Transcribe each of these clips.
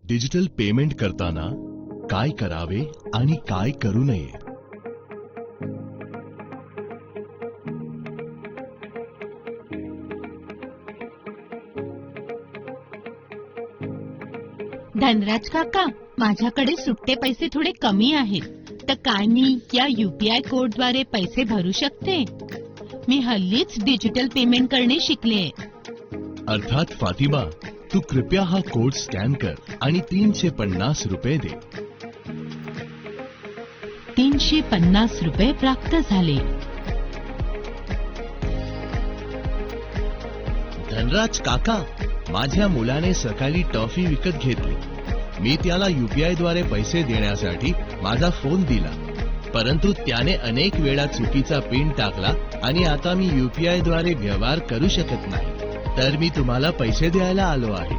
Digital payment करताना काय करावे आणि काय करू नये. धनराज काका, माझ्याकडे सुट्टे पैसे थोडे कमी आहेत, तर काय मी या UPI कोडद्वारे पैसे भरू शकते? मी हल्लीच डिजिटल पेमेंट करणे शिकले. अर्थात फातिमा, तू कृपया हा कोड स्कॅन कर आणि 350 रुपये दे. 350 रुपये प्राप्त झाले. धनराज काका, माझ्या मुलाने सकाळी टॉफी विकत घेतली. मी त्याला UPI द्वारे पैसे देण्यासाठी माझा फोन दिला, परंतु त्याने अनेक वेळा चुकीचा पिन टाकला आणि आता मी UPI द्वारे व्यवहार करू शकत नाही. तर मी तुम्हाला पैसे द्यायला आलो आहे.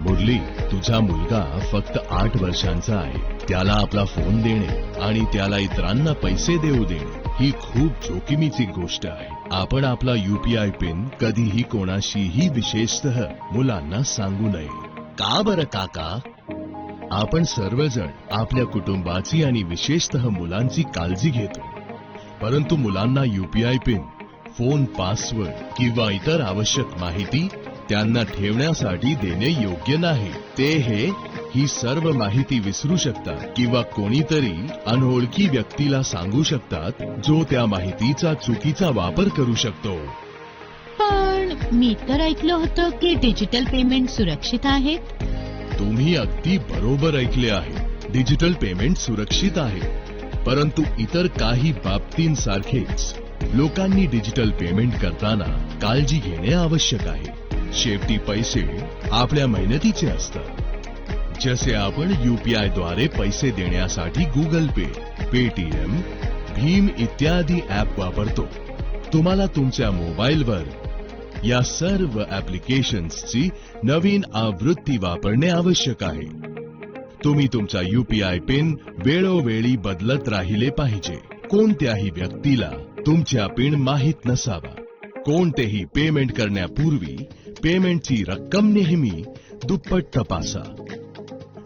मुरली, तुझा मुलगा फक्त 8 वर्षांचा आहे. त्याला आपला फोन देणे आणि त्याला इतरांना पैसे देऊ देणे ही खूप जोखमीची गोष्ट आहे. आपण आपला UPI पिन कधीही कोणाशीही, विशेषतः मुलांना सांगू नये. का बरं काका? आपण सर्वजण आपल्या कुटुंबाची आणि विशेषतः मुलांची काळजी घेतो, परंतु मुलांना UPI पिन, फोन पासवर्ड किंवा इतर आवश्यक माहिती त्यांना ठेवण्यासाठी देणे योग्य नाही. ते ही सर्व माहिती विसरू शकतात किंवा कोणीतरी अनोळखी व्यक्तीला सांगू शकतात, जो त्या माहितीचा चुकीचा वापर करू शकतो. पण मी तर ऐकलं होतं की डिजिटल पेमेंट सुरक्षित आहेत. तुम्ही अगदी बरोबर ऐकले आहे. डिजिटल पेमेंट सुरक्षित आहे, परंतु इतर काही बाबतींसारखेच लोकांनी डिजिटल पेमेंट करताना काळजी घेणे आवश्यक आहे. शेवटी पैसे आपल्या मेहनतीचे असतात. जसे आपण UPI द्वारे पैसे देण्यासाठी गुगल पे, पेटीएम, भीम इत्यादी ॲप वापरतो. तुम्हाला तुमच्या मोबाईलवर या सर्व ॲप्लिकेशन्सची नवीन आवृत्ती वापरणे आवश्यक आहे. तुम्ही तुमचा UPI पिन वेळोवेळी बदलत राहिले पाहिजे. कोणत्याही व्यक्तीला तुमच्या पिन माहीत नसावा. कोणतेही पेमेंट करण्यापूर्वी पेमेंटची रक्कम नेहमी दुप्पट तपासा.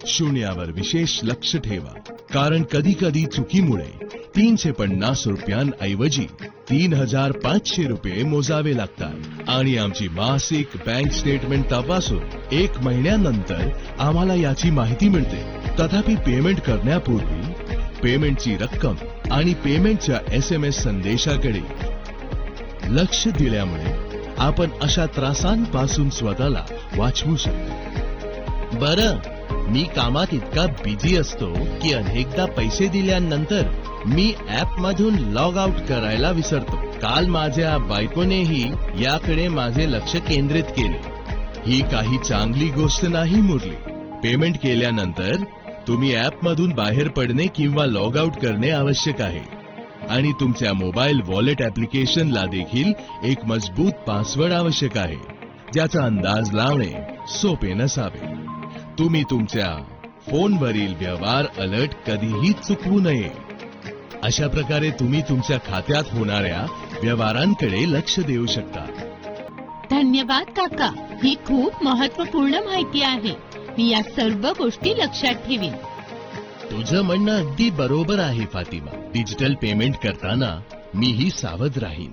शून्यावर विशेष लक्ष ठेवा, कारण कधी कधी चुकीमुळे 350 रुपयांऐवजी 3500 रुपये मोजावे लागतात आणि आमची मासिक बँक स्टेटमेंट तपासून 1 महिन्यानंतर आम्हाला याची माहिती मिळते. तथापि पेमेंट करण्यापूर्वी पेमेंटची रक्कम आणि पेमेंटच्या SMS संदेशाकडे लक्ष दिल्यामुळे आपण अशा त्रासांपासून स्वतःला वाचवू शकतो. बरं, मी कामात इतका बिझी असतो की अनेकदा पैसे दिल्यानंतर मी ॲपमधून लॉग आउट करायला विसरतो. काल माझ्या बायकोनेही याकडे माझे लक्ष केंद्रित केले. ही काही चांगली गोष्ट नाही मुरली. पेमेंट केल्यानंतर तुम्ही ॲपमधून बाहेर पडणे किंवा लॉग आउट करणे आवश्यक आहे आणि तुमच्या मोबाईल वॉलेट ॲप्लिकेशनला देखील एक मजबूत पासवर्ड आवश्यक आहे, ज्याचा अंदाज लावणे सोपे नसावे. तुम्ही तुमच्या फोनवरील व्यवहार अलर्ट कधीही चुकवू नये. अशा प्रकारे तुम्ही तुमच्या खात्यात होणाऱ्या व्यवहारांकडे लक्ष देऊ शकता. धन्यवाद काका, ही खूप महत्त्वपूर्ण माहिती आहे. मी या सर्व गोष्टी लक्षात ठेवीन. तुझं म्हणणं अगदी बरोबर आहे फातिमा. डिजिटल पेमेंट करताना मीही सावध राहीन.